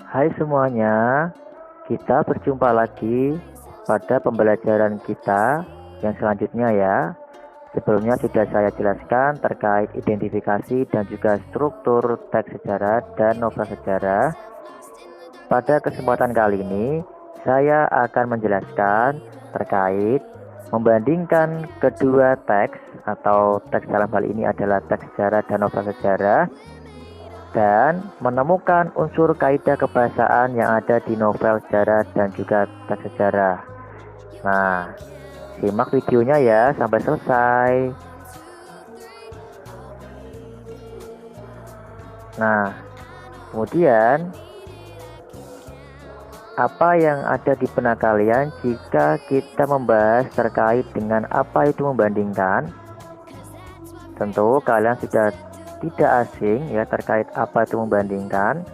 Hai semuanya, kita berjumpa lagi pada pembelajaran kita yang selanjutnya ya. Sebelumnya sudah saya jelaskan terkait identifikasi dan juga struktur teks sejarah dan novel sejarah. Pada kesempatan kali ini, saya akan menjelaskan terkait membandingkan kedua teks atau teks dalam hal ini adalah teks sejarah dan novel sejarah dan menemukan unsur kaidah kebahasaan yang ada di novel sejarah dan juga teks sejarah. Nah, simak videonya ya sampai selesai. Nah, kemudian apa yang ada di benak kalian jika kita membahas terkait dengan apa itu membandingkan? Tentu kalian sudah tidak asing ya terkait apa itu membandingkan.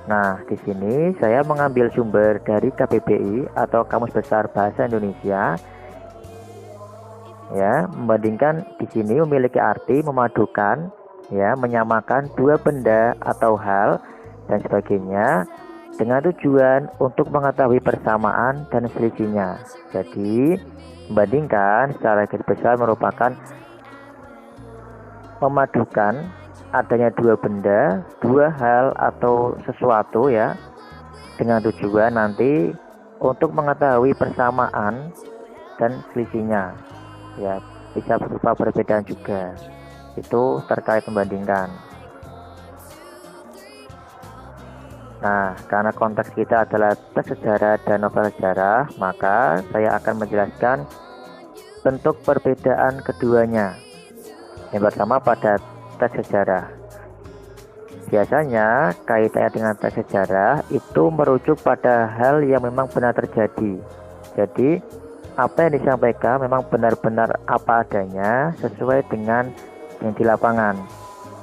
Nah, di sini saya mengambil sumber dari KBBI atau Kamus Besar Bahasa Indonesia. Ya, membandingkan di sini memiliki arti memadukan, ya, menyamakan dua benda atau hal dan sebagainya dengan tujuan untuk mengetahui persamaan dan selisihnya. Jadi, membandingkan secara garis besar merupakan memadukan adanya dua benda, dua hal atau sesuatu ya, dengan tujuan nanti untuk mengetahui persamaan dan selisihnya. Ya, bisa berupa perbedaan juga. Itu terkait membandingkan. Nah, karena konteks kita adalah teks sejarah dan novel sejarah, maka saya akan menjelaskan bentuk perbedaan keduanya. Yang pertama pada teks sejarah. Biasanya kaitannya dengan teks sejarah itu merujuk pada hal yang memang benar terjadi. Jadi, apa yang disampaikan memang benar-benar apa adanya sesuai dengan yang di lapangan.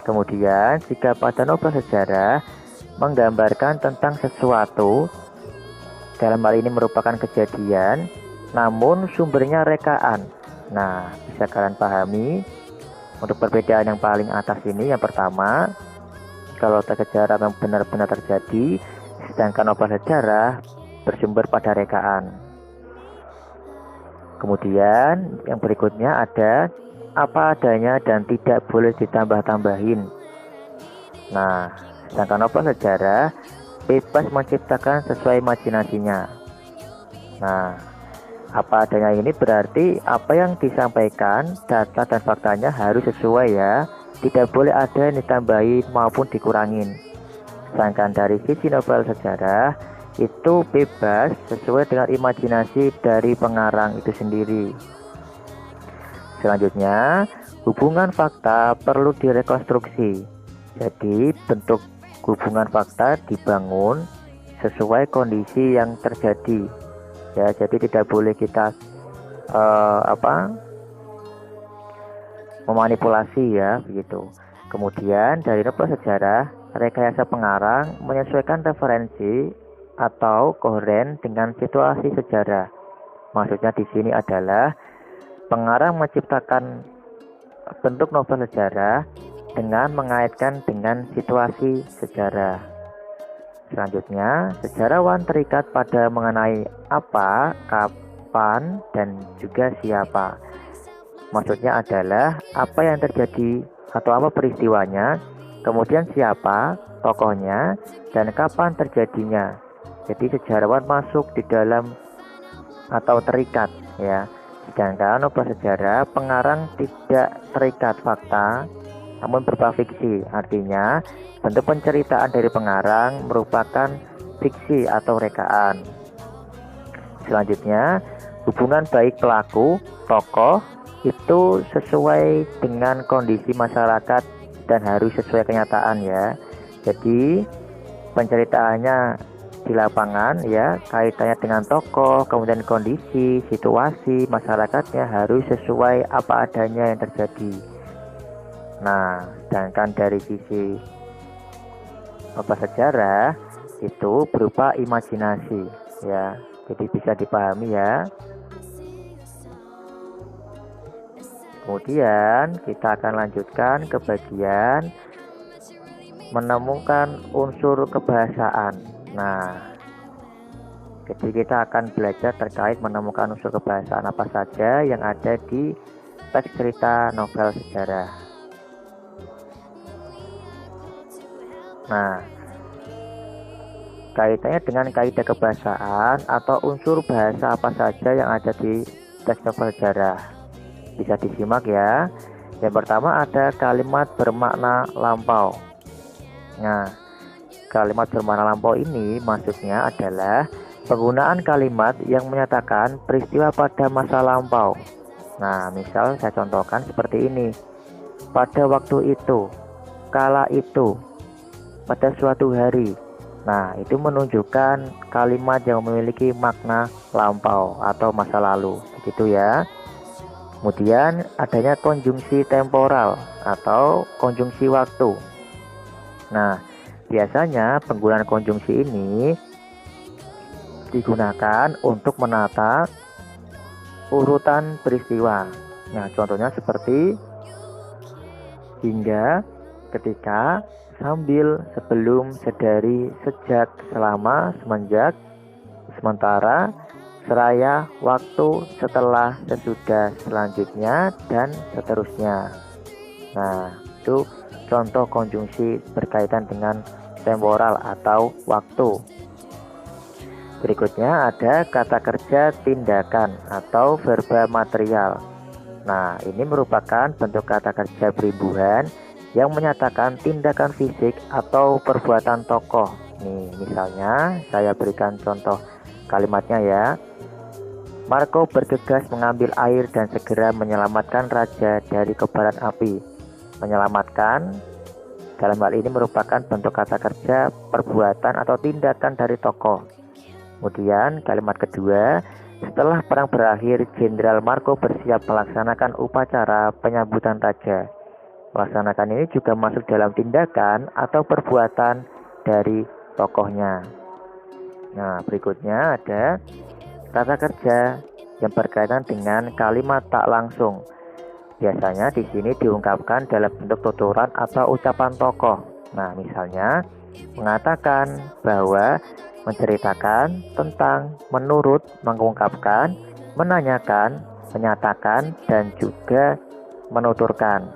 Kemudian, jika pada novel sejarah menggambarkan tentang sesuatu, dalam hal ini merupakan kejadian, namun sumbernya rekaan. Nah, bisa kalian pahami untuk perbedaan yang paling atas ini. Yang pertama, kalau teks sejarah memang benar-benar terjadi, sedangkan novel sejarah bersumber pada rekaan. Kemudian yang berikutnya ada apa adanya dan tidak boleh ditambah-tambahin. Nah, sedangkan novel sejarah bebas menciptakan sesuai imajinasinya. Nah, apa adanya ini berarti apa yang disampaikan, data dan faktanya harus sesuai ya. Tidak boleh ada yang ditambahin maupun dikurangin. Sedangkan dari sisi novel sejarah itu bebas sesuai dengan imajinasi dari pengarang itu sendiri. Selanjutnya, hubungan fakta perlu direkonstruksi. Jadi bentuk hubungan fakta dibangun sesuai kondisi yang terjadi. Ya, jadi tidak boleh kita memanipulasi ya, begitu. Kemudian dari novel sejarah, rekayasa pengarang menyesuaikan referensi atau koheren dengan situasi sejarah. Maksudnya di sini adalah pengarang menciptakan bentuk novel sejarah dengan mengaitkan dengan situasi sejarah. Selanjutnya, sejarawan terikat pada mengenai apa, kapan, dan juga siapa. Maksudnya adalah apa yang terjadi atau apa peristiwanya, kemudian siapa tokohnya, dan kapan terjadinya. Jadi sejarawan masuk di dalam atau terikat ya. Sedangkan novel sejarah pengarang tidak terikat fakta, namun berupa fiksi. Artinya bentuk penceritaan dari pengarang merupakan fiksi atau rekaan. Selanjutnya, hubungan baik pelaku, tokoh itu sesuai dengan kondisi masyarakat dan harus sesuai kenyataan ya. Jadi penceritaannya di lapangan ya, kaitannya dengan tokoh, kemudian kondisi, situasi masyarakatnya harus sesuai apa adanya yang terjadi. Nah, sedangkan dari sisi novel sejarah itu berupa imajinasi ya. Jadi bisa dipahami ya. Kemudian kita akan lanjutkan ke bagian menemukan unsur kebahasaan. Nah, jadi kita akan belajar terkait menemukan unsur kebahasaan apa saja yang ada di teks cerita novel sejarah. Nah, kaitannya dengan kaidah kebahasaan atau unsur bahasa apa saja yang ada di teks novel sejarah. Bisa disimak ya. Yang pertama ada kalimat bermakna lampau. Nah, kalimat bermakna lampau ini maksudnya adalah penggunaan kalimat yang menyatakan peristiwa pada masa lampau. Nah, misal saya contohkan seperti ini. Pada waktu itu, kala itu, pada suatu hari. Nah, itu menunjukkan kalimat yang memiliki makna lampau atau masa lalu. Begitu ya. Kemudian adanya konjungsi temporal atau konjungsi waktu. Nah, biasanya penggunaan konjungsi ini digunakan untuk menata urutan peristiwa. Nah, contohnya seperti hingga, ketika, sambil, sebelum, sedari, sejak, selama, semenjak, sementara, seraya, waktu, setelah, sesudah, selanjutnya, dan seterusnya. Nah, itu contoh konjungsi berkaitan dengan temporal atau waktu. Berikutnya ada kata kerja tindakan atau verba material. Nah, ini merupakan bentuk kata kerja perimbuhan yang menyatakan tindakan fisik atau perbuatan tokoh. Nih, misalnya saya berikan contoh kalimatnya ya. Marco bergegas mengambil air dan segera menyelamatkan raja dari kobaran api. Menyelamatkan dalam hal ini merupakan bentuk kata kerja perbuatan atau tindakan dari tokoh. Kemudian kalimat kedua, setelah perang berakhir, Jenderal Marco bersiap melaksanakan upacara penyambutan raja. Melaksanakan ini juga masuk dalam tindakan atau perbuatan dari tokohnya. Nah, berikutnya ada kata kerja yang berkaitan dengan kalimat tak langsung. Biasanya di sini diungkapkan dalam bentuk tuturan atau ucapan tokoh. Nah, misalnya mengatakan, bahwa, menceritakan, tentang, menurut, mengungkapkan, menanyakan, menyatakan, dan juga menuturkan.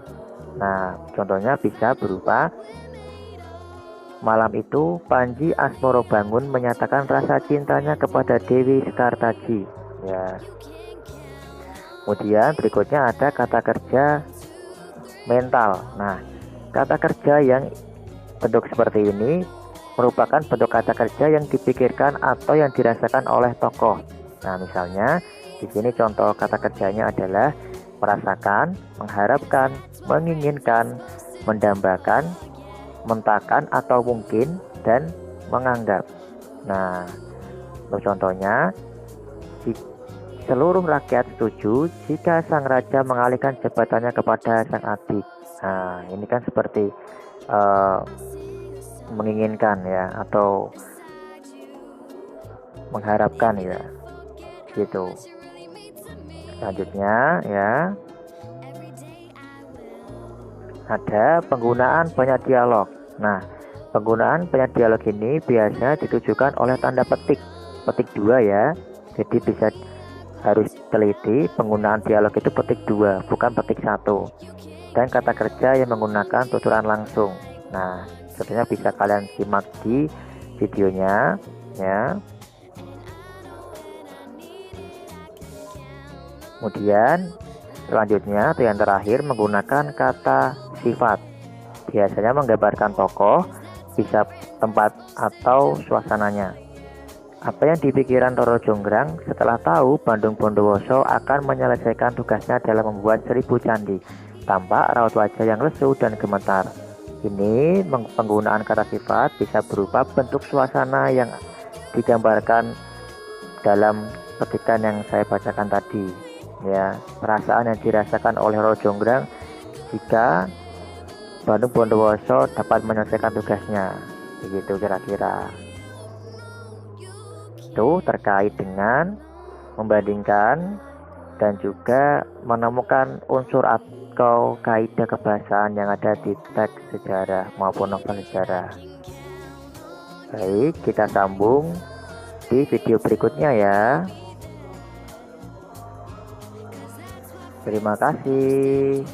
Nah, contohnya bisa berupa malam itu Panji Asmoro bangun menyatakan rasa cintanya kepada Dewi Sekartaji. Ya. Kemudian berikutnya ada kata kerja mental. Nah, kata kerja yang bentuk seperti ini merupakan bentuk kata kerja yang dipikirkan atau yang dirasakan oleh tokoh. Nah, misalnya di sini contoh kata kerjanya adalah merasakan, mengharapkan, menginginkan, mendambakan, mentakan atau mungkin, dan menganggap. Nah, untuk contohnya, seluruh rakyat setuju jika sang raja mengalihkan jabatannya kepada sang adik. Nah, ini kan seperti menginginkan ya, atau mengharapkan ya, gitu. Selanjutnya ya, ada penggunaan banyak dialog. Nah, penggunaan banyak dialog ini biasanya ditujukan oleh tanda petik 2 ya. Jadi bisa harus teliti penggunaan dialog itu petik 2, bukan petik 1. Dan kata kerja yang menggunakan tuturan langsung. Nah, contohnya bisa kalian simak di videonya ya. Kemudian selanjutnya atau yang terakhir menggunakan kata sifat. Biasanya menggambarkan tokoh, bisa tempat atau suasananya. Apa yang dipikiran Roro Jonggrang setelah tahu Bandung Bondowoso akan menyelesaikan tugasnya dalam membuat 1000 candi. Tampak raut wajah yang lesu dan gemetar. Ini penggunaan kata sifat bisa berupa bentuk suasana yang digambarkan dalam petikan yang saya bacakan tadi. Ya, perasaan yang dirasakan oleh Roro Jonggrang jika Bandung Bondowoso dapat menyelesaikan tugasnya, begitu kira-kira. Itu terkait dengan membandingkan dan juga menemukan unsur atau kaidah kebahasaan yang ada di teks sejarah maupun novel sejarah. Baik, kita sambung di video berikutnya ya. Terima kasih.